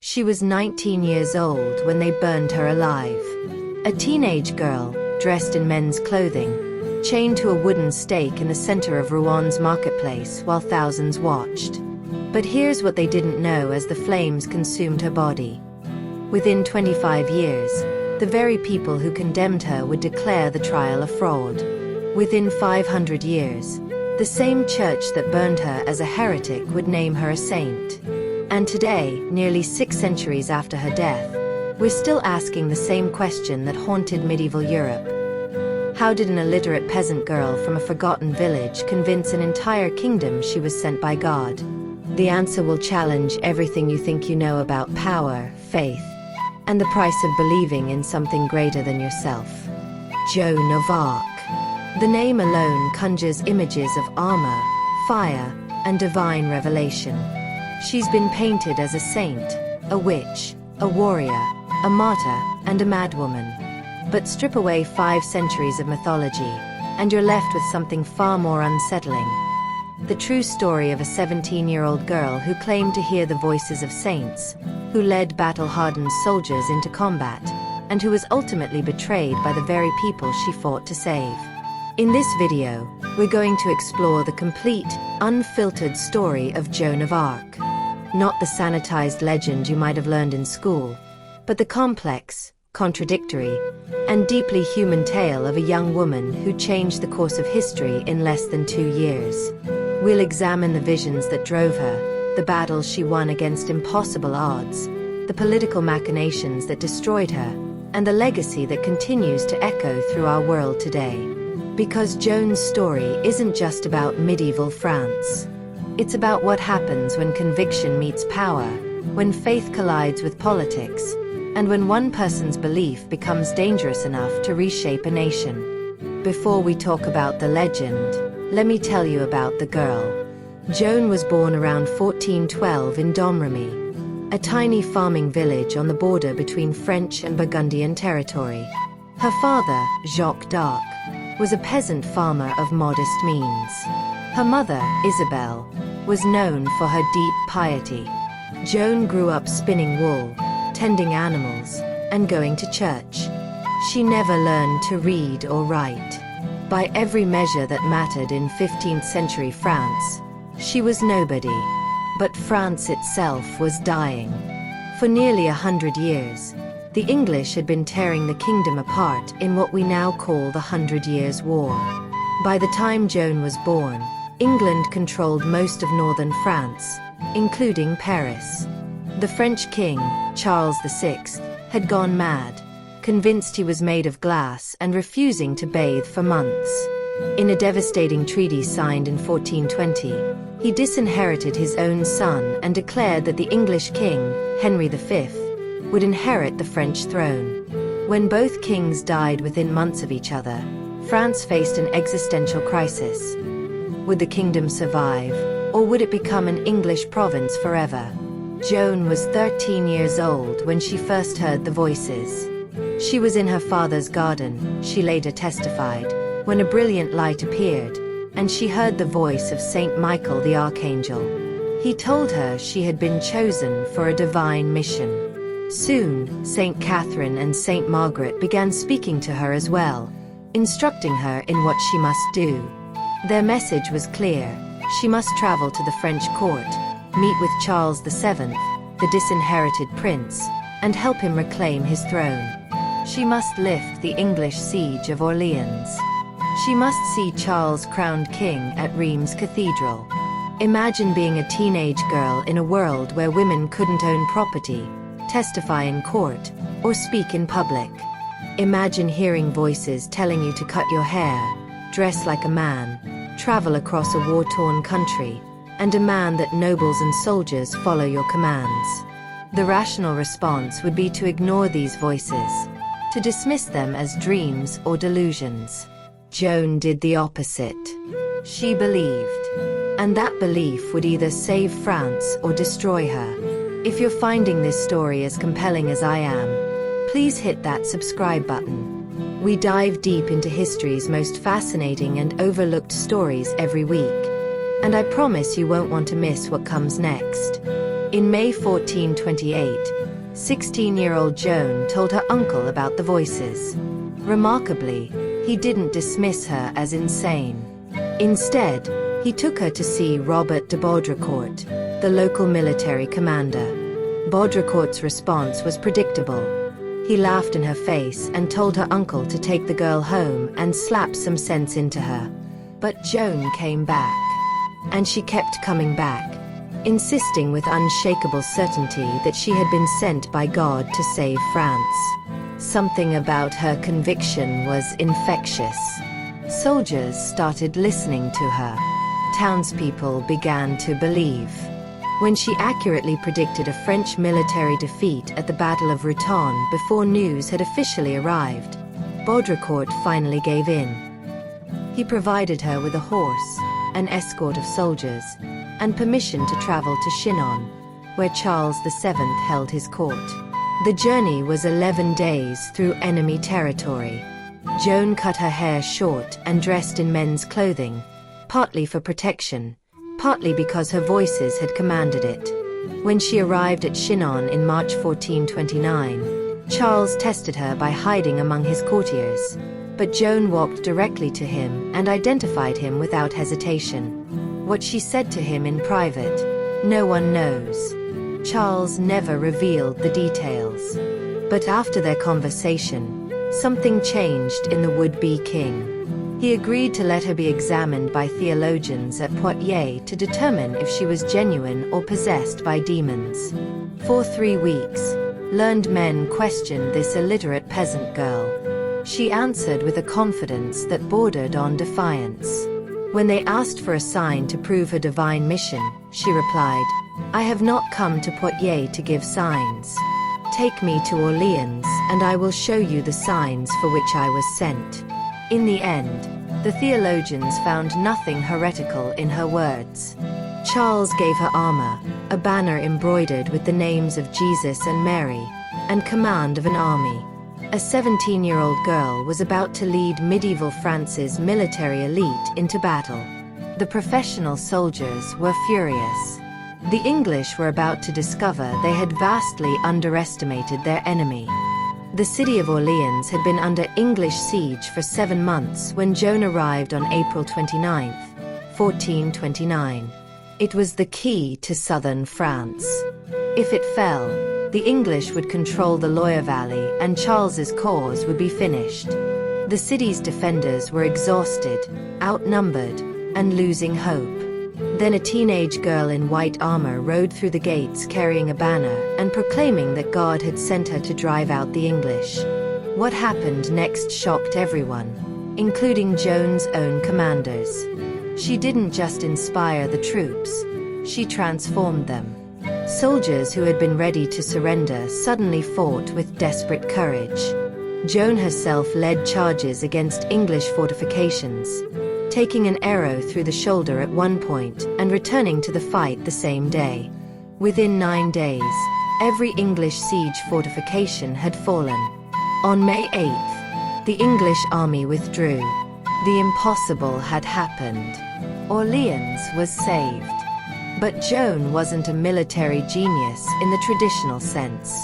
She was 19 years old when they burned her alive. A teenage girl, dressed in men's clothing, chained to a wooden stake in the center of Rouen marketplace while thousands watched. But here's what they didn't know as the flames consumed her body. Within 25 years, the very people who condemned her would declare the trial a fraud. Within 500 years, the same church that burned her as a heretic would name her a saint. And today, nearly 6 centuries after her death, we're still asking the same question that haunted medieval Europe. How did an illiterate peasant girl from a forgotten village convince an entire kingdom she was sent by God? The answer will challenge everything you think you know about power, faith, and the price of believing in something greater than yourself. Joan of Arc. The name alone conjures images of armor, fire, and divine revelation. She's been painted as a saint, a witch, a warrior, a martyr, and a madwoman. But strip away 5 centuries of mythology, and you're left with something far more unsettling. The true story of a 17-year-old girl who claimed to hear the voices of saints, who led battle-hardened soldiers into combat, and who was ultimately betrayed by the very people she fought to save. In this video, we're going to explore the complete, unfiltered story of Joan of Arc. Not the sanitized legend you might have learned in school, but the complex, contradictory, and deeply human tale of a young woman who changed the course of history in less than 2 years. We'll examine the visions that drove her, the battles she won against impossible odds, the political machinations that destroyed her, and the legacy that continues to echo through our world today. Because Joan's story isn't just about medieval France. It's about what happens when conviction meets power, when faith collides with politics, and when one person's belief becomes dangerous enough to reshape a nation. Before we talk about the legend, let me tell you about the girl. Joan was born around 1412 in Domremy, a tiny farming village on the border between French and Burgundian territory. Her father, Jacques d'Arc, was a peasant farmer of modest means. Her mother, Isabelle, was known for her deep piety. Joan grew up spinning wool, tending animals, and going to church. She never learned to read or write. By every measure that mattered in 15th century France, she was nobody. But France itself was dying. For nearly 100 years, the English had been tearing the kingdom apart in what we now call the 100 Years' War. By the time Joan was born, England controlled most of northern France, including Paris. The French king, Charles VI, had gone mad, convinced he was made of glass and refusing to bathe for months. In a devastating treaty signed in 1420, he disinherited his own son and declared that the English king, Henry V, would inherit the French throne. When both kings died within months of each other, France faced an existential crisis. Would the kingdom survive, or would it become an English province forever? Joan was 13 years old when she first heard the voices. She was in her father's garden, she later testified, when a brilliant light appeared, and she heard the voice of Saint Michael the Archangel. He told her she had been chosen for a divine mission. Soon, Saint Catherine and Saint Margaret began speaking to her as well, instructing her in what she must do. Their message was clear: she must travel to the French court, meet with Charles VII, the disinherited prince, and help him reclaim his throne. She must lift the English siege of Orleans. She must see Charles crowned king at Reims Cathedral. Imagine being a teenage girl in a world where women couldn't own property, testify in court, or speak in public. Imagine hearing voices telling you to cut your hair, dress like a man, travel across a war-torn country, and demand that nobles and soldiers follow your commands. The rational response would be to ignore these voices, to dismiss them as dreams or delusions. Joan did the opposite. She believed. And that belief would either save France or destroy her. If you're finding this story as compelling as I am, please hit that subscribe button. We dive deep into history's most fascinating and overlooked stories every week. And I promise you won't want to miss what comes next. In May 1428, 16-year-old Joan told her uncle about the voices. Remarkably, he didn't dismiss her as insane. Instead, he took her to see Robert de Baudricourt, the local military commander. Baudricourt's response was predictable. He laughed in her face and told her uncle to take the girl home and slap some sense into her. But Joan came back. And she kept coming back, insisting with unshakable certainty that she had been sent by God to save France. Something about her conviction was infectious. Soldiers started listening to her. Townspeople began to believe. When she accurately predicted a French military defeat at the Battle of Rutan before news had officially arrived, Baudricourt finally gave in. He provided her with a horse, an escort of soldiers, and permission to travel to Chinon, where Charles VII held his court. The journey was 11 days through enemy territory. Joan cut her hair short and dressed in men's clothing, partly for protection, partly because her voices had commanded it. When she arrived at Chinon in March 1429, Charles tested her by hiding among his courtiers. But Joan walked directly to him and identified him without hesitation. What she said to him in private, no one knows. Charles never revealed the details. But after their conversation, something changed in the would-be king. He agreed to let her be examined by theologians at Poitiers to determine if she was genuine or possessed by demons. For 3 weeks, learned men questioned this illiterate peasant girl. She answered with a confidence that bordered on defiance. When they asked for a sign to prove her divine mission, she replied, "I have not come to Poitiers to give signs. Take me to Orleans, and I will show you the signs for which I was sent." In the end, the theologians found nothing heretical in her words. Charles gave her armor, a banner embroidered with the names of Jesus and Mary, and command of an army. A 17-year-old girl was about to lead medieval France's military elite into battle. The professional soldiers were furious. The English were about to discover they had vastly underestimated their enemy. The city of Orleans had been under English siege for 7 months when Joan arrived on April 29, 1429. It was the key to southern France. If it fell, the English would control the Loire Valley and Charles's cause would be finished. The city's defenders were exhausted, outnumbered, and losing hope. Then a teenage girl in white armor rode through the gates carrying a banner and proclaiming that God had sent her to drive out the English. What happened next shocked everyone, including Joan's own commanders. She didn't just inspire the troops, she transformed them. Soldiers who had been ready to surrender suddenly fought with desperate courage. Joan herself led charges against English fortifications, taking an arrow through the shoulder at one point and returning to the fight the same day. Within 9 days, every English siege fortification had fallen. On May 8th, the English army withdrew. The impossible had happened. Orleans was saved. But Joan wasn't a military genius in the traditional sense.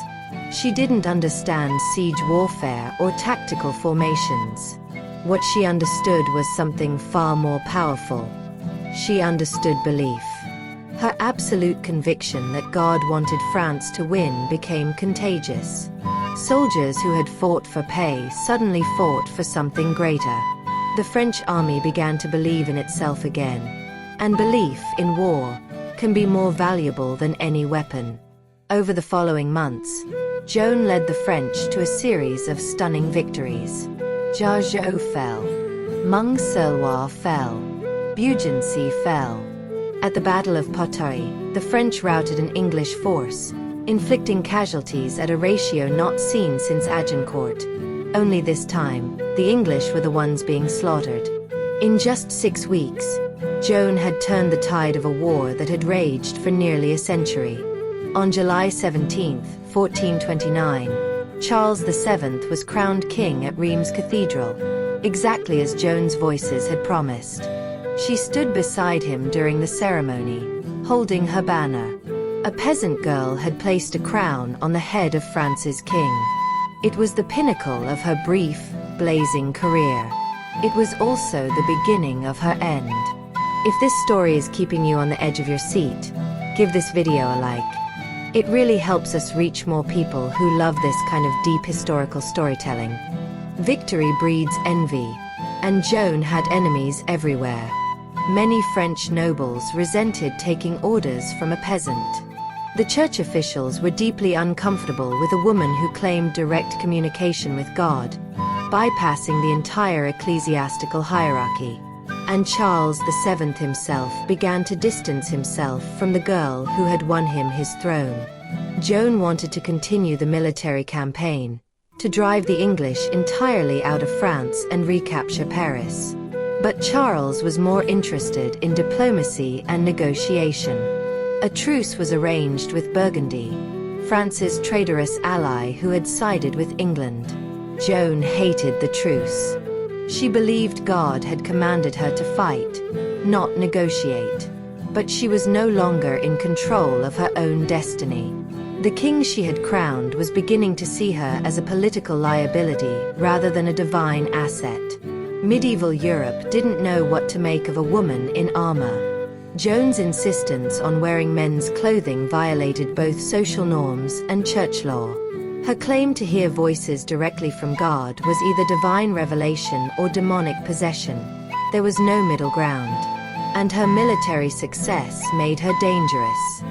She didn't understand siege warfare or tactical formations. What she understood was something far more powerful. She understood belief. Her absolute conviction that God wanted France to win became contagious. Soldiers who had fought for pay suddenly fought for something greater. The French army began to believe in itself again. And belief in war can be more valuable than any weapon. Over the following months, Joan led the French to a series of stunning victories. Jargeau fell. Mung-sur-Loire fell. Beaugency fell. At the Battle of Poitiers, the French routed an English force, inflicting casualties at a ratio not seen since Agincourt. Only this time, the English were the ones being slaughtered. In just 6 weeks, Joan had turned the tide of a war that had raged for nearly a century. On July 17, 1429, Charles VII was crowned king at Reims Cathedral, exactly as Joan's voices had promised. She stood beside him during the ceremony, holding her banner. A peasant girl had placed a crown on the head of France's king. It was the pinnacle of her brief, blazing career. It was also the beginning of her end. If this story is keeping you on the edge of your seat, give this video a like. It really helps us reach more people who love this kind of deep historical storytelling. Victory breeds envy, and Joan had enemies everywhere. Many French nobles resented taking orders from a peasant. The church officials were deeply uncomfortable with a woman who claimed direct communication with God, bypassing the entire ecclesiastical hierarchy. And Charles VII himself began to distance himself from the girl who had won him his throne. Joan wanted to continue the military campaign, to drive the English entirely out of France and recapture Paris. But Charles was more interested in diplomacy and negotiation. A truce was arranged with Burgundy, France's traitorous ally who had sided with England. Joan hated the truce. She believed God had commanded her to fight, not negotiate. But she was no longer in control of her own destiny. The king she had crowned was beginning to see her as a political liability rather than a divine asset. Medieval Europe didn't know what to make of a woman in armor. Joan's insistence on wearing men's clothing violated both social norms and church law. Her claim to hear voices directly from God was either divine revelation or demonic possession. There was no middle ground. And her military success made her dangerous.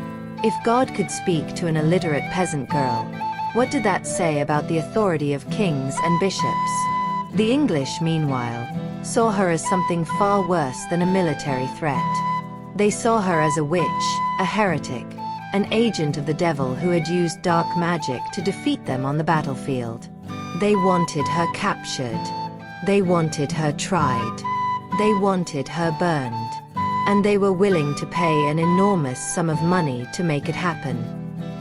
If God could speak to an illiterate peasant girl, what did that say about the authority of kings and bishops? The English, meanwhile, saw her as something far worse than a military threat. They saw her as a witch, a heretic, an agent of the devil who had used dark magic to defeat them on the battlefield. They wanted her captured. They wanted her tried. They wanted her burned. And they were willing to pay an enormous sum of money to make it happen.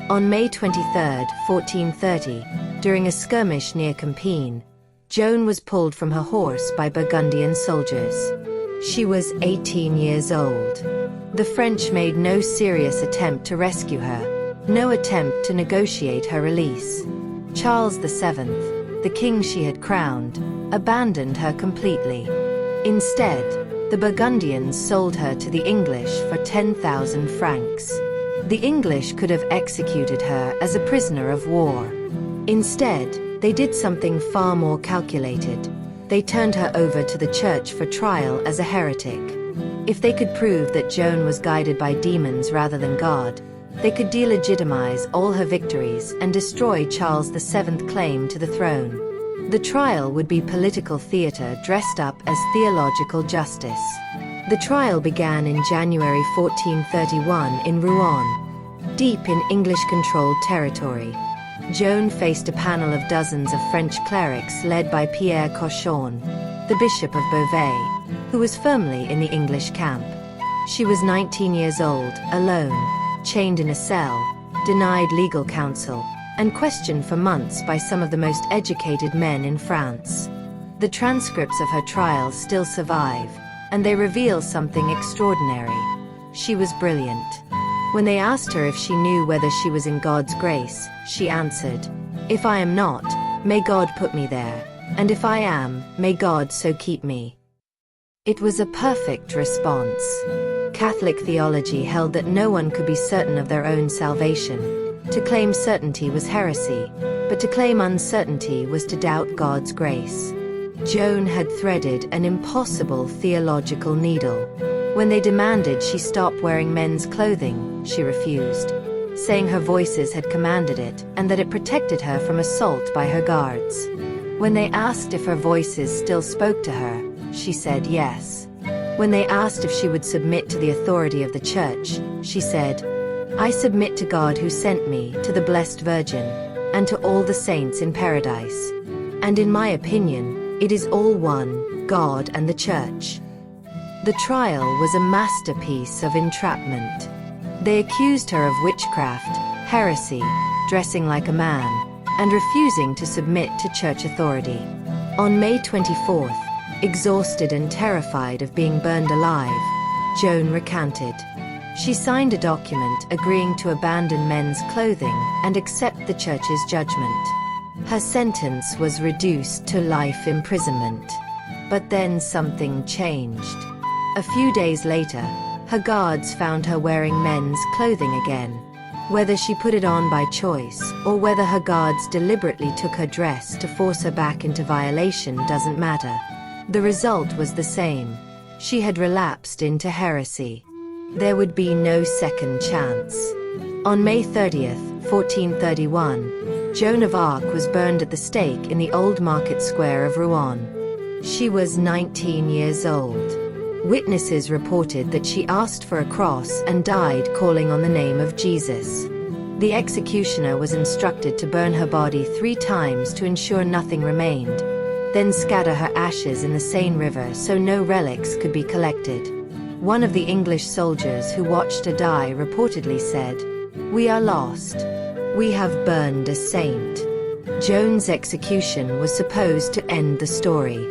On May 23, 1430, during a skirmish near Compiègne, Joan was pulled from her horse by Burgundian soldiers. She was 18 years old. The French made no serious attempt to rescue her, no attempt to negotiate her release. Charles VII, the king she had crowned, abandoned her completely. Instead, the Burgundians sold her to the English for 10,000 francs. The English could have executed her as a prisoner of war. Instead, they did something far more calculated. They turned her over to the church for trial as a heretic. If they could prove that Joan was guided by demons rather than God, they could delegitimize all her victories and destroy Charles VII's claim to the throne. The trial would be political theater dressed up as theological justice. The trial began in January 1431 in Rouen, deep in English-controlled territory. Joan faced a panel of dozens of French clerics led by Pierre Cochon, the Bishop of Beauvais, who was firmly in the English camp. She was 19 years old, alone, chained in a cell, denied legal counsel, and questioned for months by some of the most educated men in France. The transcripts of her trial still survive, and they reveal something extraordinary. She was brilliant. When they asked her if she knew whether she was in God's grace, she answered, "If I am not, may God put me there, and if I am, may God so keep me." It was a perfect response. Catholic theology held that no one could be certain of their own salvation. To claim certainty was heresy, but to claim uncertainty was to doubt God's grace. Joan had threaded an impossible theological needle. When they demanded she stop wearing men's clothing, she refused, saying her voices had commanded it and that it protected her from assault by her guards. When they asked if her voices still spoke to her, she said yes. When they asked if she would submit to the authority of the church, she said, "I submit to God who sent me, to the Blessed Virgin, and to all the saints in paradise. And in my opinion, it is all one, God and the church." The trial was a masterpiece of entrapment. They accused her of witchcraft, heresy, dressing like a man, and refusing to submit to church authority. On May 24th, exhausted and terrified of being burned alive, Joan recanted. She signed a document agreeing to abandon men's clothing and accept the church's judgment. Her sentence was reduced to life imprisonment. But then something changed. A few days later, her guards found her wearing men's clothing again. Whether she put it on by choice, or whether her guards deliberately took her dress to force her back into violation doesn't matter. The result was the same. She had relapsed into heresy. There would be no second chance. On May 30th, 1431, Joan of Arc was burned at the stake in the old market square of Rouen. She was 19 years old. Witnesses reported that she asked for a cross and died calling on the name of Jesus. The executioner was instructed to burn her body 3 times to ensure nothing remained, then scatter her ashes in the Seine River so no relics could be collected. One of the English soldiers who watched her die reportedly said, "We are lost. We have burned a saint." Joan's execution was supposed to end the story.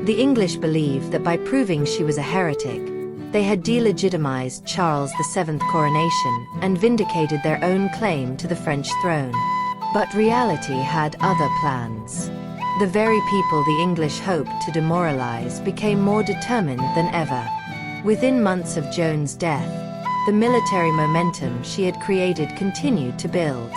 The English believed that by proving she was a heretic, they had delegitimized Charles VII's coronation and vindicated their own claim to the French throne. But reality had other plans. The very people the English hoped to demoralize became more determined than ever. Within months of Joan's death, the military momentum she had created continued to build.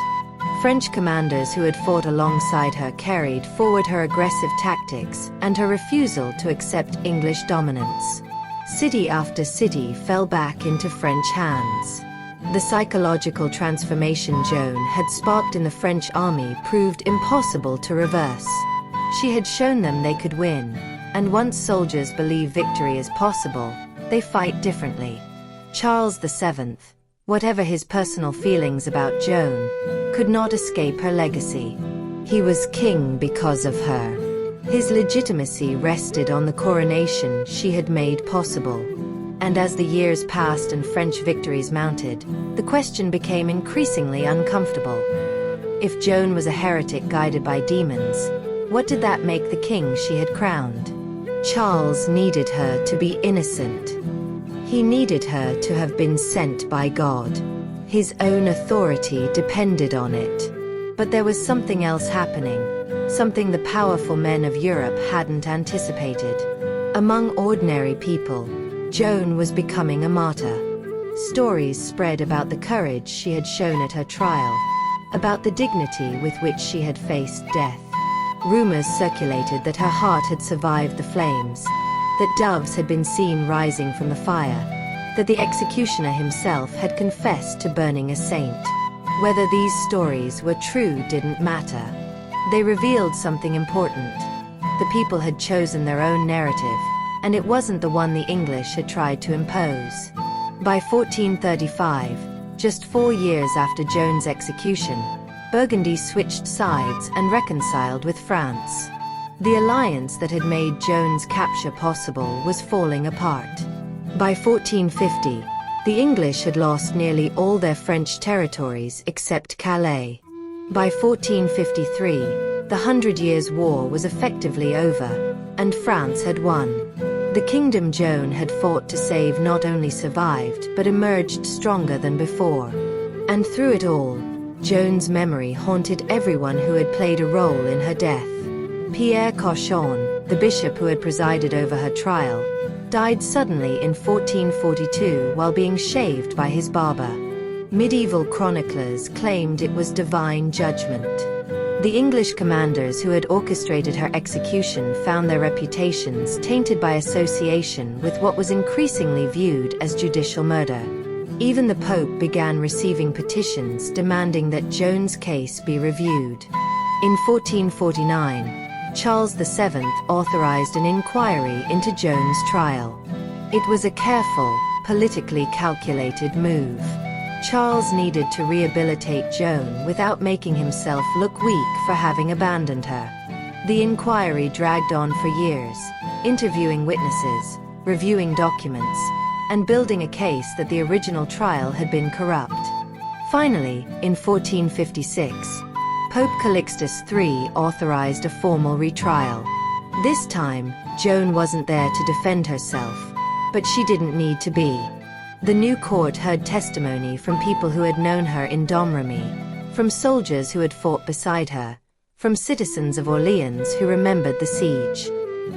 French commanders who had fought alongside her carried forward her aggressive tactics and her refusal to accept English dominance. City after city fell back into French hands. The psychological transformation Joan had sparked in the French army proved impossible to reverse. She had shown them they could win, and once soldiers believe victory is possible, they fight differently. Charles VII, whatever his personal feelings about Joan, could not escape her legacy. He was king because of her. His legitimacy rested on the coronation she had made possible. And as the years passed and French victories mounted, the question became increasingly uncomfortable. If Joan was a heretic guided by demons, what did that make the king she had crowned? Charles needed her to be innocent. He needed her to have been sent by God. His own authority depended on it. But there was something else happening, something the powerful men of Europe hadn't anticipated. Among ordinary people, Joan was becoming a martyr. Stories spread about the courage she had shown at her trial, about the dignity with which she had faced death. Rumors circulated that her heart had survived the flames, that doves had been seen rising from the fire, that the executioner himself had confessed to burning a saint. Whether these stories were true didn't matter. They revealed something important. The people had chosen their own narrative, and it wasn't the one the English had tried to impose. By 1435, just 4 years after Joan's execution, Burgundy switched sides and reconciled with France. The alliance that had made Joan's capture possible was falling apart. By 1450, the English had lost nearly all their French territories except Calais. By 1453, the 100 Years' War was effectively over, and France had won. The kingdom Joan had fought to save not only survived but emerged stronger than before. And through it all, Joan's memory haunted everyone who had played a role in her death. Pierre Cochon, the bishop who had presided over her trial, died suddenly in 1442 while being shaved by his barber. Medieval chroniclers claimed it was divine judgment. The English commanders who had orchestrated her execution found their reputations tainted by association with what was increasingly viewed as judicial murder. Even the Pope began receiving petitions demanding that Joan's case be reviewed. In 1449, Charles VII authorized an inquiry into Joan's trial. It was a careful, politically calculated move. Charles needed to rehabilitate Joan without making himself look weak for having abandoned her. The inquiry dragged on for years, interviewing witnesses, reviewing documents, and building a case that the original trial had been corrupt. Finally, in 1456, Pope Calixtus III authorized a formal retrial. This time, Joan wasn't there to defend herself, but she didn't need to be. The new court heard testimony from people who had known her in Domremy, from soldiers who had fought beside her, from citizens of Orleans who remembered the siege.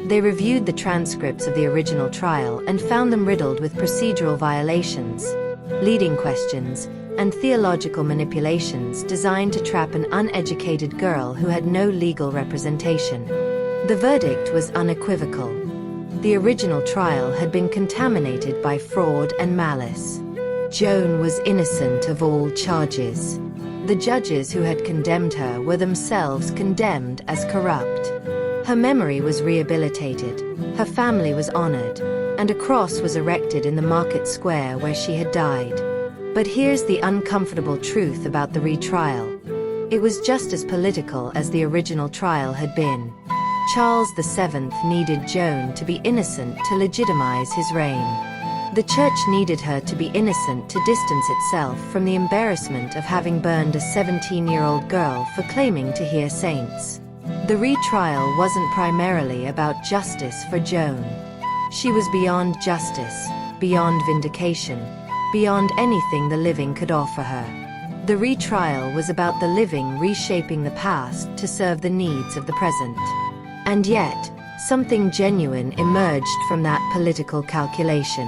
They reviewed the transcripts of the original trial and found them riddled with procedural violations, leading questions, and theological manipulations designed to trap an uneducated girl who had no legal representation. The verdict was unequivocal. The original trial had been contaminated by fraud and malice. Joan was innocent of all charges. The judges who had condemned her were themselves condemned as corrupt. Her memory was rehabilitated, her family was honored, and a cross was erected in the market square where she had died. But here's the uncomfortable truth about the retrial. It was just as political as the original trial had been. Charles VII needed Joan to be innocent to legitimize his reign. The church needed her to be innocent to distance itself from the embarrassment of having burned a 17-year-old girl for claiming to hear saints. The retrial wasn't primarily about justice for Joan. She was beyond justice, beyond vindication, beyond anything the living could offer her. The retrial was about the living reshaping the past to serve the needs of the present. And yet, something genuine emerged from that political calculation.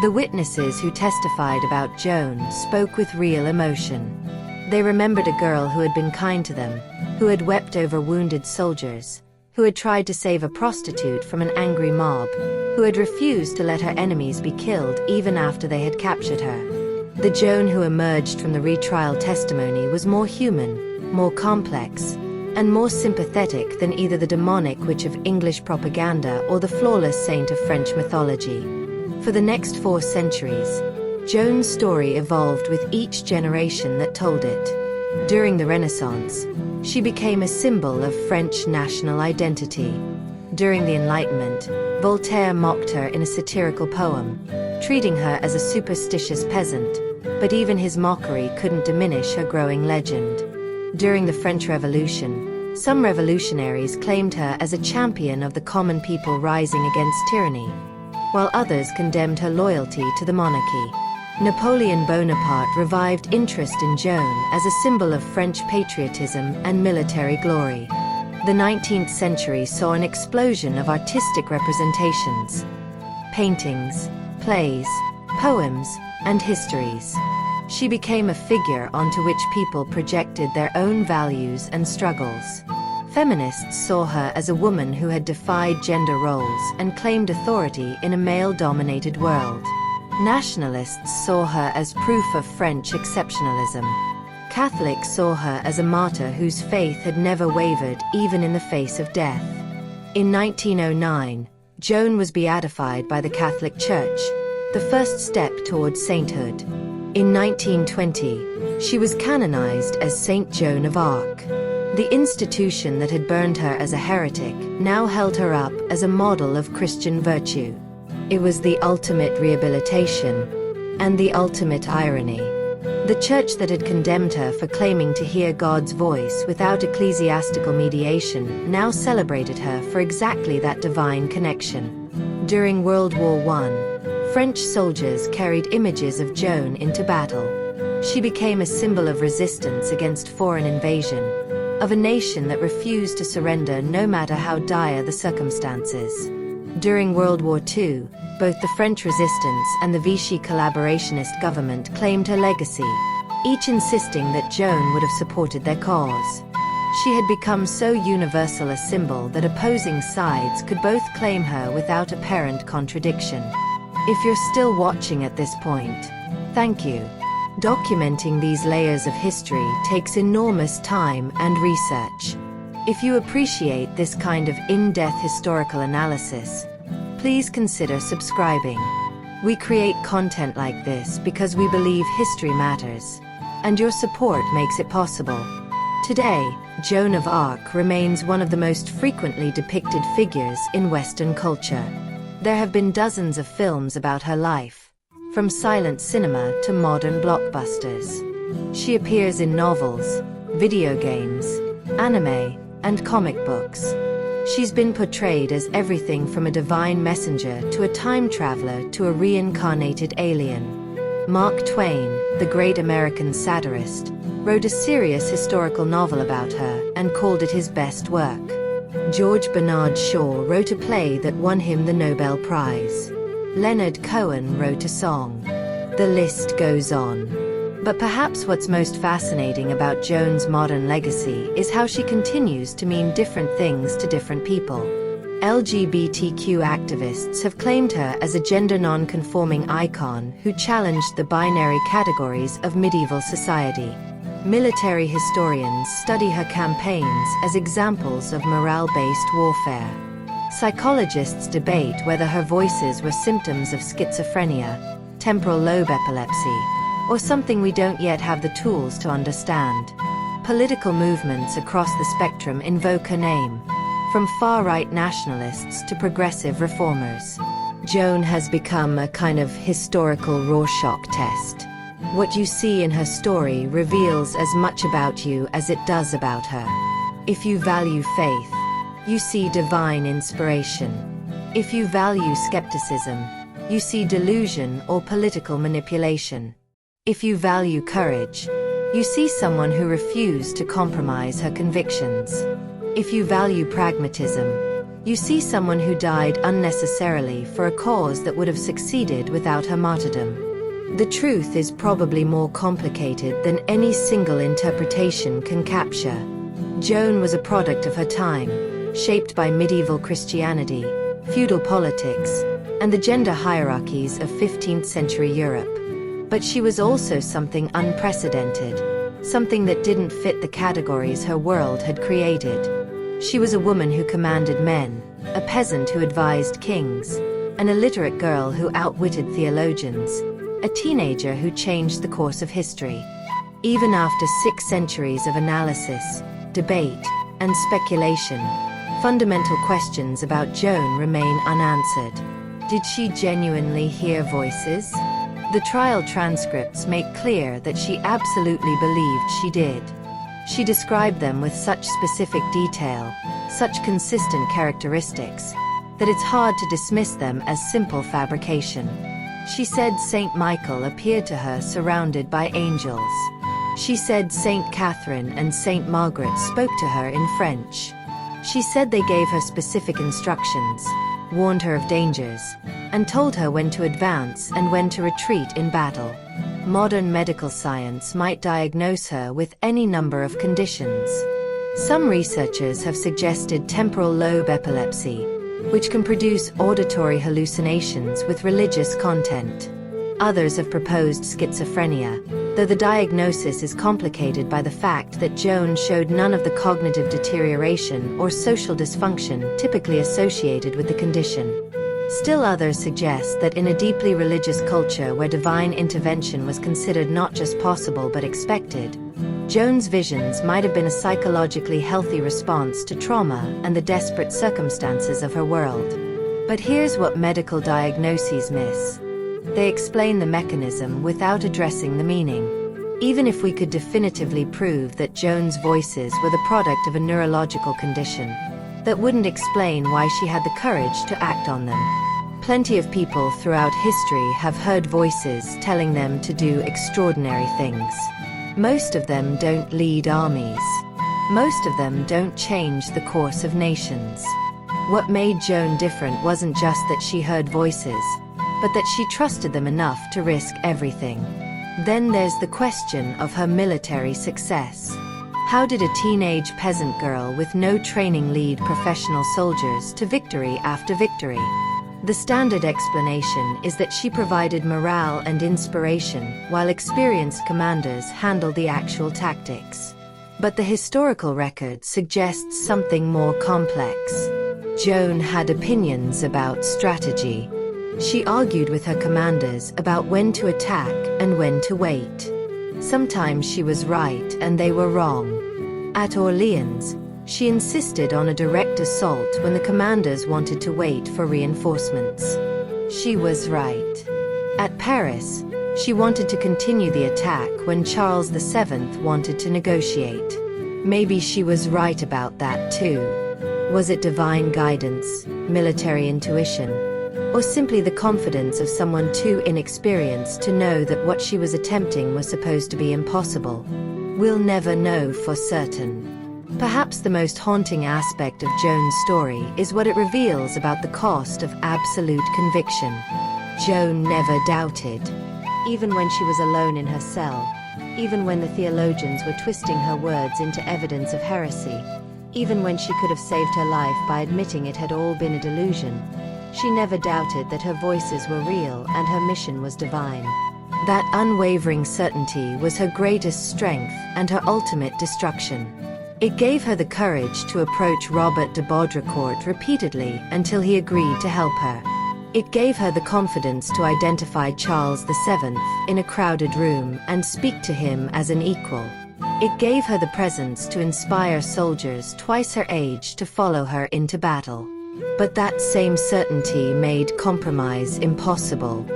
The witnesses who testified about Joan spoke with real emotion. They remembered a girl who had been kind to them, who had wept over wounded soldiers, who had tried to save a prostitute from an angry mob, who had refused to let her enemies be killed even after they had captured her. The Joan who emerged from the retrial testimony was more human, more complex, and more sympathetic than either the demonic witch of English propaganda or the flawless saint of French mythology. For the next 4 centuries, Joan's story evolved with each generation that told it. During the Renaissance, she became a symbol of French national identity. During the Enlightenment, Voltaire mocked her in a satirical poem, treating her as a superstitious peasant, but even his mockery couldn't diminish her growing legend. During the French Revolution, some revolutionaries claimed her as a champion of the common people rising against tyranny, while others condemned her loyalty to the monarchy. Napoleon Bonaparte revived interest in Joan as a symbol of French patriotism and military glory. The 19th century saw an explosion of artistic representations: paintings, plays, poems, and histories. She became a figure onto which people projected their own values and struggles. Feminists saw her as a woman who had defied gender roles and claimed authority in a male-dominated world. Nationalists saw her as proof of French exceptionalism. Catholics saw her as a martyr whose faith had never wavered even in the face of death. In 1909, Joan was beatified by the Catholic Church, the first step towards sainthood. In 1920, she was canonized as Saint Joan of Arc. The institution that had burned her as a heretic now held her up as a model of Christian virtue. It was the ultimate rehabilitation, and the ultimate irony. The church that had condemned her for claiming to hear God's voice without ecclesiastical mediation now celebrated her for exactly that divine connection. During World War I, French soldiers carried images of Joan into battle. She became a symbol of resistance against foreign invasion, of a nation that refused to surrender no matter how dire the circumstances. During World War II, both the French resistance and the Vichy collaborationist government claimed her legacy, each insisting that Joan would have supported their cause. She had become so universal a symbol that opposing sides could both claim her without apparent contradiction. If you're still watching at this point, thank you. Documenting these layers of history takes enormous time and research. If you appreciate this kind of in-depth historical analysis, please consider subscribing. We create content like this because we believe history matters, and your support makes it possible. Today, Joan of Arc remains one of the most frequently depicted figures in Western culture. There have been dozens of films about her life, from silent cinema to modern blockbusters. She appears in novels, video games, anime, and comic books. She's been portrayed as everything from a divine messenger to a time traveler to a reincarnated alien. Mark Twain, the great American satirist, wrote a serious historical novel about her and called it his best work. George Bernard Shaw wrote a play that won him the Nobel Prize. Leonard Cohen wrote a song. The list goes on. But perhaps what's most fascinating about Joan's modern legacy is how she continues to mean different things to different people. LGBTQ activists have claimed her as a gender non-conforming icon who challenged the binary categories of medieval society. Military historians study her campaigns as examples of morale-based warfare. Psychologists debate whether her voices were symptoms of schizophrenia, temporal lobe epilepsy, or something we don't yet have the tools to understand. Political movements across the spectrum invoke her name, from far-right nationalists to progressive reformers. Joan has become a kind of historical Rorschach test. What you see in her story reveals as much about you as it does about her. If you value faith, you see divine inspiration. If you value skepticism, you see delusion or political manipulation. If you value courage, you see someone who refused to compromise her convictions. If you value pragmatism, you see someone who died unnecessarily for a cause that would have succeeded without her martyrdom. The truth is probably more complicated than any single interpretation can capture. Joan was a product of her time, shaped by medieval Christianity, feudal politics, and the gender hierarchies of 15th century Europe. But she was also something unprecedented, something that didn't fit the categories her world had created. She was a woman who commanded men, a peasant who advised kings, an illiterate girl who outwitted theologians, a teenager who changed the course of history. Even after 6 centuries of analysis, debate, and speculation, fundamental questions about Joan remain unanswered. Did she genuinely hear voices? The trial transcripts make clear that she absolutely believed she did. She described them with such specific detail, such consistent characteristics, that it's hard to dismiss them as simple fabrication. She said Saint Michael appeared to her surrounded by angels. She said Saint Catherine and Saint Margaret spoke to her in French. She said they gave her specific instructions, warned her of dangers, and told her when to advance and when to retreat in battle. Modern medical science might diagnose her with any number of conditions. Some researchers have suggested temporal lobe epilepsy, which can produce auditory hallucinations with religious content. Others have proposed schizophrenia, though the diagnosis is complicated by the fact that Joan showed none of the cognitive deterioration or social dysfunction typically associated with the condition. Still others suggest that in a deeply religious culture where divine intervention was considered not just possible but expected, Joan's visions might have been a psychologically healthy response to trauma and the desperate circumstances of her world. But here's what medical diagnoses miss. They explain the mechanism without addressing the meaning. Even if we could definitively prove that Joan's voices were the product of a neurological condition, that wouldn't explain why she had the courage to act on them. Plenty of people throughout history have heard voices telling them to do extraordinary things. Most of them don't lead armies. Most of them don't change the course of nations. What made Joan different wasn't just that she heard voices, but that she trusted them enough to risk everything. Then there's the question of her military success. How did a teenage peasant girl with no training lead professional soldiers to victory after victory? The standard explanation is that she provided morale and inspiration, while experienced commanders handled the actual tactics. But the historical record suggests something more complex. Joan had opinions about strategy. She argued with her commanders about when to attack and when to wait. Sometimes she was right and they were wrong. At Orleans, she insisted on a direct assault when the commanders wanted to wait for reinforcements. She was right. At Paris, she wanted to continue the attack when Charles VII wanted to negotiate. Maybe she was right about that too. Was it divine guidance, military intuition, or simply the confidence of someone too inexperienced to know that what she was attempting was supposed to be impossible? We'll never know for certain. Perhaps the most haunting aspect of Joan's story is what it reveals about the cost of absolute conviction. Joan never doubted. Even when she was alone in her cell, even when the theologians were twisting her words into evidence of heresy, even when she could have saved her life by admitting it had all been a delusion, she never doubted that her voices were real and her mission was divine. That unwavering certainty was her greatest strength and her ultimate destruction. It gave her the courage to approach Robert de Baudricourt repeatedly until he agreed to help her. It gave her the confidence to identify Charles VII in a crowded room and speak to him as an equal. It gave her the presence to inspire soldiers twice her age to follow her into battle. But that same certainty made compromise impossible.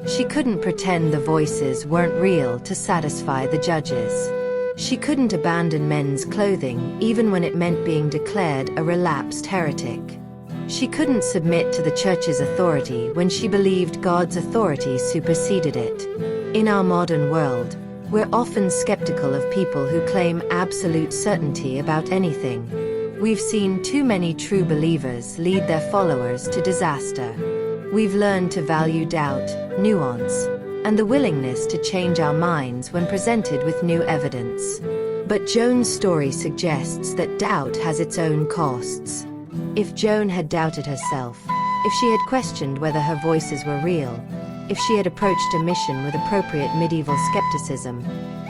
She couldn't pretend the voices weren't real to satisfy the judges. She couldn't abandon men's clothing even when it meant being declared a relapsed heretic. She couldn't submit to the church's authority when she believed God's authority superseded it. In our modern world, we're often skeptical of people who claim absolute certainty about anything. We've seen too many true believers lead their followers to disaster. We've learned to value doubt, nuance, and the willingness to change our minds when presented with new evidence. But Joan's story suggests that doubt has its own costs. If Joan had doubted herself, if she had questioned whether her voices were real, if she had approached a mission with appropriate medieval skepticism,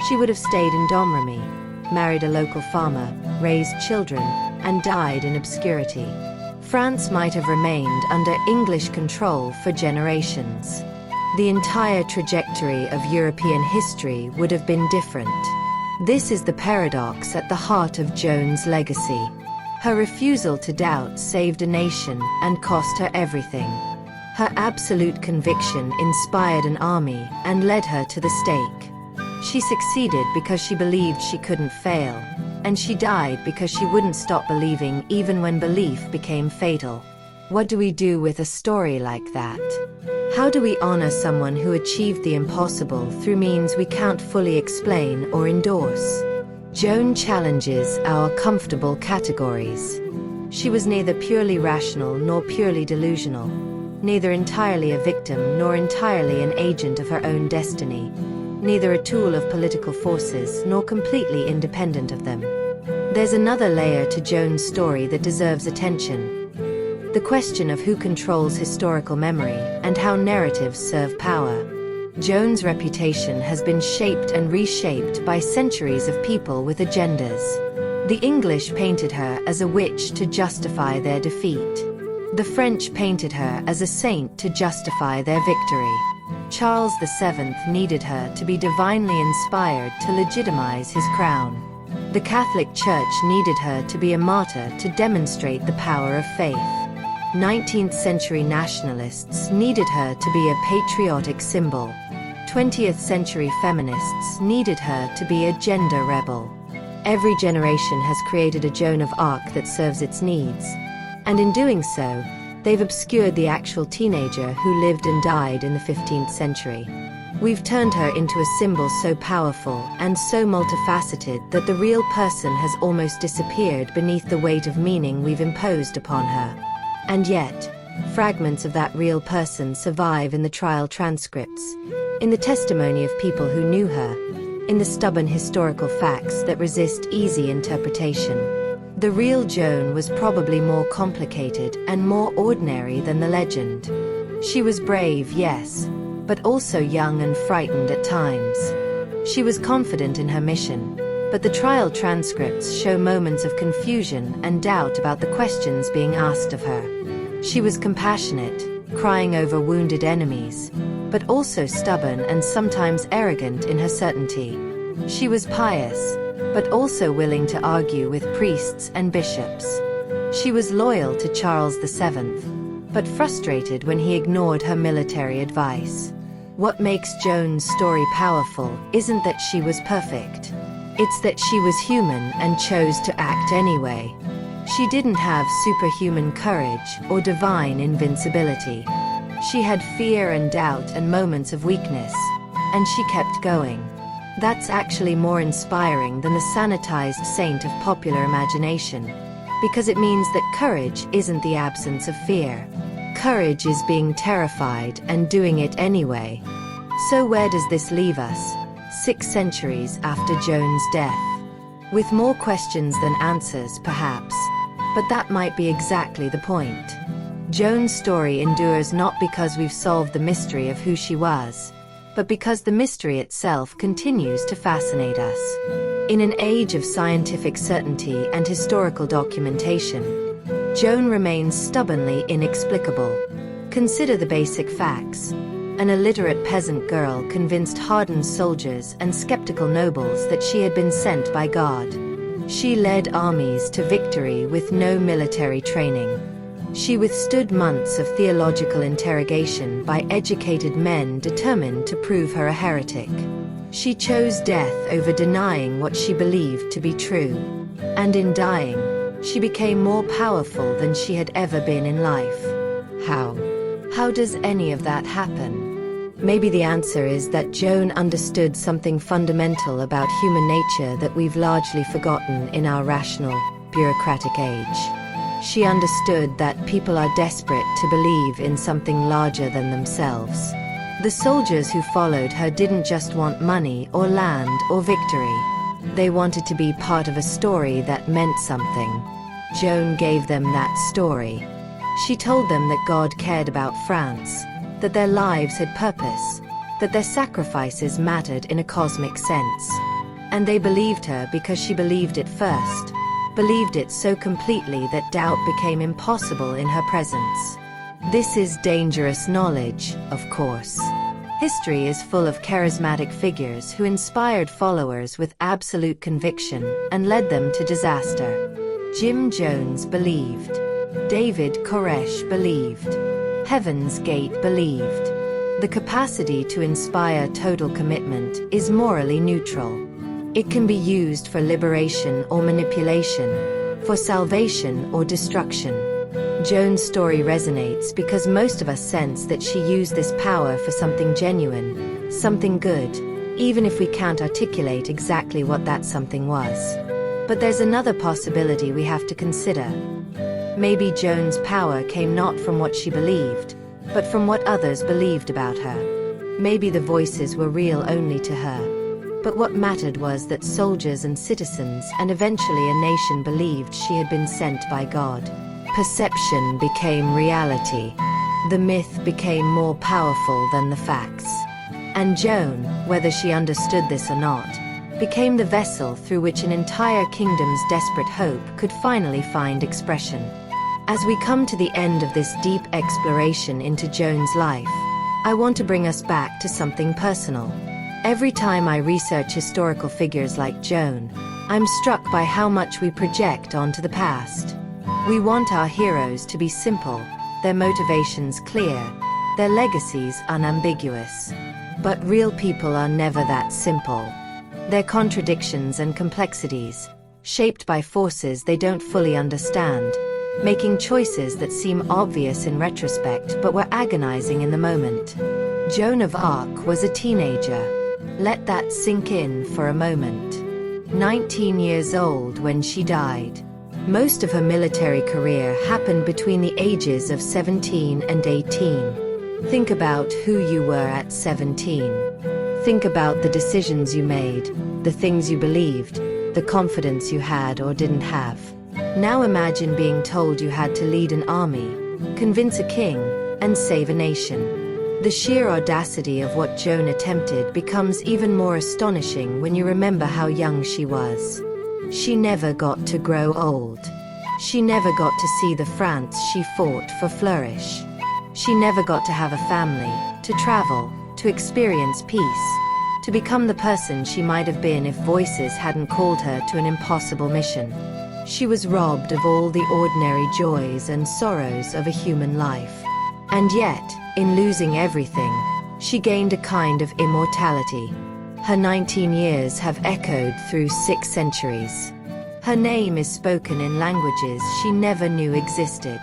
she would have stayed in Domremy, married a local farmer, raised children, and died in obscurity. France might have remained under English control for generations. The entire trajectory of European history would have been different. This is the paradox at the heart of Joan's legacy. Her refusal to doubt saved a nation and cost her everything. Her absolute conviction inspired an army and led her to the stake. She succeeded because she believed she couldn't fail, and she died because she wouldn't stop believing even when belief became fatal. What do we do with a story like that? How do we honor someone who achieved the impossible through means we can't fully explain or endorse? Joan challenges our comfortable categories. She was neither purely rational nor purely delusional, neither entirely a victim nor entirely an agent of her own destiny, neither a tool of political forces nor completely independent of them. There's another layer to Joan's story that deserves attention. The question of who controls historical memory and how narratives serve power. Joan's reputation has been shaped and reshaped by centuries of people with agendas. The English painted her as a witch to justify their defeat. The French painted her as a saint to justify their victory. Charles VII needed her to be divinely inspired to legitimize his crown. The Catholic Church needed her to be a martyr to demonstrate the power of faith. 19th century nationalists needed her to be a patriotic symbol. 20th century feminists needed her to be a gender rebel. Every generation has created a Joan of Arc that serves its needs. And in doing so, they've obscured the actual teenager who lived and died in the 15th century. We've turned her into a symbol so powerful and so multifaceted that the real person has almost disappeared beneath the weight of meaning we've imposed upon her. And yet, fragments of that real person survive in the trial transcripts, in the testimony of people who knew her, in the stubborn historical facts that resist easy interpretation. The real Joan was probably more complicated and more ordinary than the legend. She was brave, yes, but also young and frightened at times. She was confident in her mission, but the trial transcripts show moments of confusion and doubt about the questions being asked of her. She was compassionate, crying over wounded enemies, but also stubborn and sometimes arrogant in her certainty. She was pious, but also willing to argue with priests and bishops. She was loyal to Charles VII, but frustrated when he ignored her military advice. What makes Joan's story powerful isn't that she was perfect. It's that she was human and chose to act anyway. She didn't have superhuman courage or divine invincibility. She had fear and doubt and moments of weakness, and she kept going. That's actually more inspiring than the sanitized saint of popular imagination, because it means that courage isn't the absence of fear. Courage is being terrified and doing it anyway. So where does this leave us, 6 centuries after Joan's death? With more questions than answers, perhaps, but that might be exactly the point. Joan's story endures not because we've solved the mystery of who she was, but because the mystery itself continues to fascinate us. In an age of scientific certainty and historical documentation, Joan remains stubbornly inexplicable. Consider the basic facts. An illiterate peasant girl convinced hardened soldiers and skeptical nobles that she had been sent by God. She led armies to victory with no military training. She withstood months of theological interrogation by educated men determined to prove her a heretic. She chose death over denying what she believed to be true. And in dying, she became more powerful than she had ever been in life. How does any of that happen? Maybe the answer is that Joan understood something fundamental about human nature that we've largely forgotten in our rational, bureaucratic age. She understood that people are desperate to believe in something larger than themselves. The soldiers who followed her didn't just want money or land or victory. They wanted to be part of a story that meant something. Joan gave them that story. She told them that God cared about France, that their lives had purpose, that their sacrifices mattered in a cosmic sense. And they believed her because she believed it first, believed it so completely that doubt became impossible in her presence. This is dangerous knowledge, of course. History is full of charismatic figures who inspired followers with absolute conviction and led them to disaster. Jim Jones believed. David Koresh believed. Heaven's Gate believed. The capacity to inspire total commitment is morally neutral. It can be used for liberation or manipulation, for salvation or destruction. Joan's story resonates because most of us sense that she used this power for something genuine, something good, even if we can't articulate exactly what that something was. But there's another possibility we have to consider. Maybe Joan's power came not from what she believed, but from what others believed about her. Maybe the voices were real only to her. But what mattered was that soldiers and citizens and eventually a nation believed she had been sent by God. Perception became reality. The myth became more powerful than the facts. And Joan, whether she understood this or not, became the vessel through which an entire kingdom's desperate hope could finally find expression. As we come to the end of this deep exploration into Joan's life, I want to bring us back to something personal. Every time I research historical figures like Joan, I'm struck by how much we project onto the past. We want our heroes to be simple, their motivations clear, their legacies unambiguous. But real people are never that simple. They're contradictions and complexities, shaped by forces they don't fully understand, making choices that seem obvious in retrospect but were agonizing in the moment. Joan of Arc was a teenager. Let that sink in for a moment. 19 years old when she died. Most of her military career happened between the ages of 17 and 18. Think about who you were at 17. Think about the decisions you made, the things you believed, the confidence you had or didn't have. Now imagine being told you had to lead an army, convince a king, and save a nation. The sheer audacity of what Joan attempted becomes even more astonishing when you remember how young she was. She never got to grow old. She never got to see the France she fought for flourish. She never got to have a family, to travel, to experience peace, to become the person she might have been if voices hadn't called her to an impossible mission. She was robbed of all the ordinary joys and sorrows of a human life. And yet, in losing everything, she gained a kind of immortality. Her 19 years have echoed through 6 centuries. Her name is spoken in languages she never knew existed.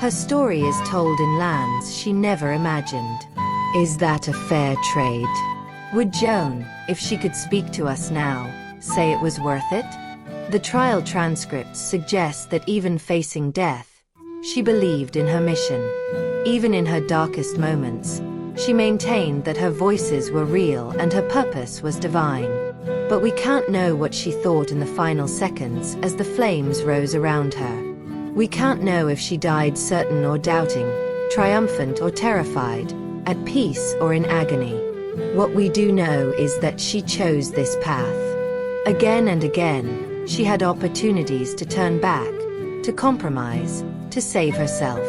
Her story is told in lands she never imagined. Is that a fair trade? Would Joan, if she could speak to us now, say it was worth it? The trial transcripts suggest that even facing death, she believed in her mission. Even in her darkest moments, she maintained that her voices were real and her purpose was divine. But we can't know what she thought in the final seconds as the flames rose around her. We can't know if she died certain or doubting, triumphant or terrified, at peace or in agony. What we do know is that she chose this path. Again and again, she had opportunities to turn back, to compromise, to save herself.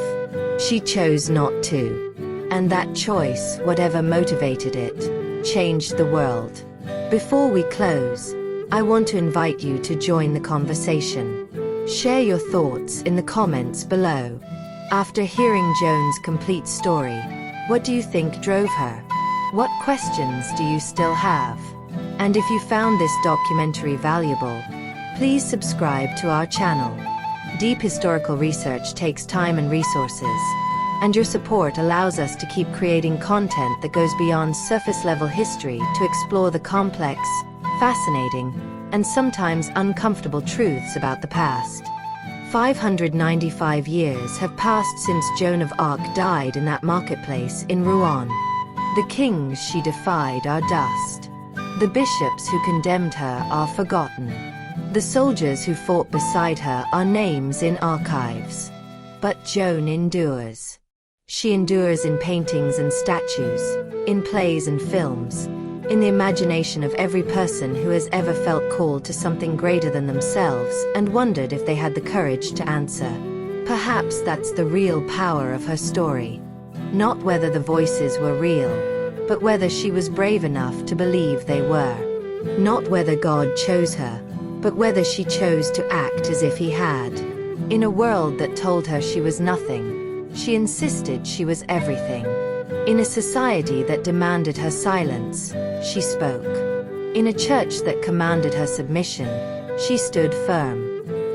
She chose not to. And that choice, whatever motivated it, changed the world. Before we close, I want to invite you to join the conversation. Share your thoughts in the comments below. After hearing Joan's complete story, what do you think drove her? What questions do you still have? And if you found this documentary valuable, please subscribe to our channel. Deep historical research takes time and resources, and your support allows us to keep creating content that goes beyond surface-level history to explore the complex, fascinating, and sometimes uncomfortable truths about the past. 595 years have passed since Joan of Arc died in that marketplace in Rouen. The kings she defied are dust. The bishops who condemned her are forgotten. The soldiers who fought beside her are names in archives. But Joan endures. She endures in paintings and statues, in plays and films, in the imagination of every person who has ever felt called to something greater than themselves and wondered if they had the courage to answer. Perhaps that's the real power of her story. Not whether the voices were real, but whether she was brave enough to believe they were. Not whether God chose her, but whether she chose to act as if he had. In a world that told her she was nothing, she insisted she was everything. In a society that demanded her silence, she spoke. In a church that commanded her submission, she stood firm.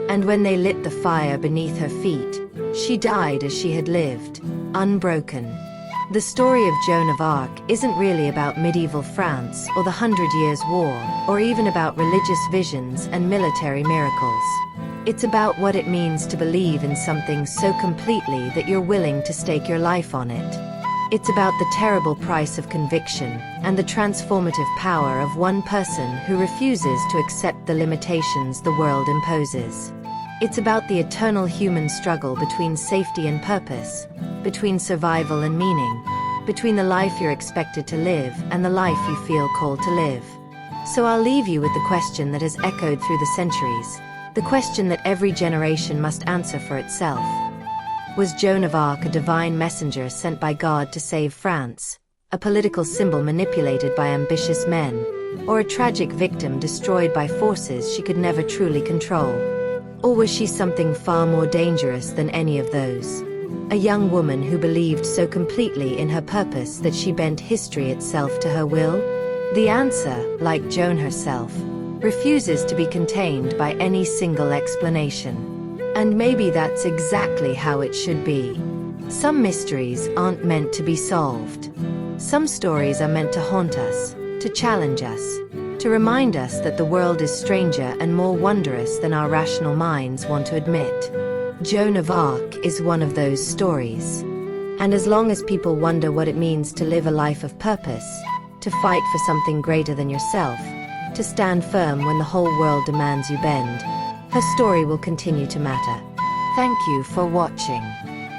And when they lit the fire beneath her feet, she died as she had lived, unbroken. The story of Joan of Arc isn't really about medieval France or the 100 Years' War, or even about religious visions and military miracles. It's about what it means to believe in something so completely that you're willing to stake your life on it. It's about the terrible price of conviction and the transformative power of one person who refuses to accept the limitations the world imposes. It's about the eternal human struggle between safety and purpose, between survival and meaning, between the life you're expected to live and the life you feel called to live. So I'll leave you with the question that has echoed through the centuries, the question that every generation must answer for itself. Was Joan of Arc a divine messenger sent by God to save France, a political symbol manipulated by ambitious men, or a tragic victim destroyed by forces she could never truly control? Or was she something far more dangerous than any of those? A young woman who believed so completely in her purpose that she bent history itself to her will? The answer, like Joan herself, refuses to be contained by any single explanation. And maybe that's exactly how it should be. Some mysteries aren't meant to be solved. Some stories are meant to haunt us, to challenge us, to remind us that the world is stranger and more wondrous than our rational minds want to admit. Joan of Arc is one of those stories. And as long as people wonder what it means to live a life of purpose, to fight for something greater than yourself, to stand firm when the whole world demands you bend, her story will continue to matter. Thank you for watching.